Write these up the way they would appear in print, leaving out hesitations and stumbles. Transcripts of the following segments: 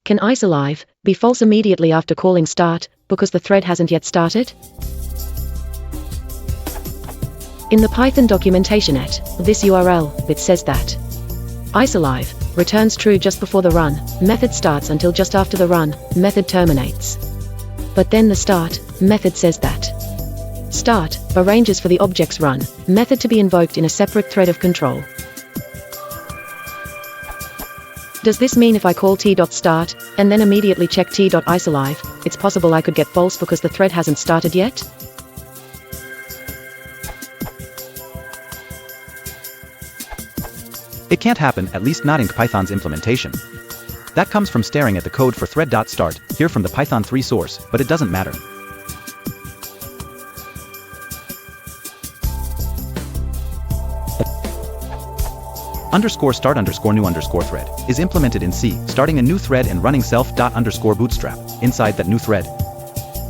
Can isAlive be false immediately after calling start because the thread hasn't yet started? In the Python documentation at this URL, it says that isAlive returns true just before the run method starts until just after the run method terminates. But then the start method says that start arranges for the object's run method to be invoked in a separate thread of control. Does this mean if I call t.start and then immediately check t.isAlive, it's possible I could get false because the thread hasn't started yet? It can't happen, at least not in Python's implementation. That comes from staring at the code for thread.start, here from the Python 3 source, but it doesn't matter. _start_new_thread is implemented in C, starting a new thread and running self.bootstrap inside that new thread.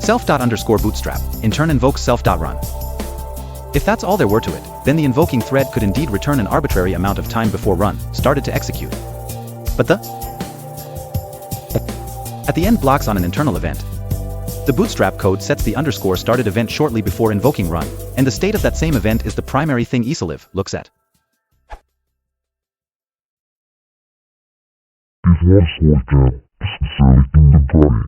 Self.bootstrap in turn invokes self.run. If that's all there were to it, then the invoking thread could indeed return an arbitrary amount of time before run started to execute. But at the end blocks on an internal event. The bootstrap code sets the _started event shortly before invoking run, and the state of that same event is the primary thing isAlive looks at. If you want to slow it down, this is fairly temporary.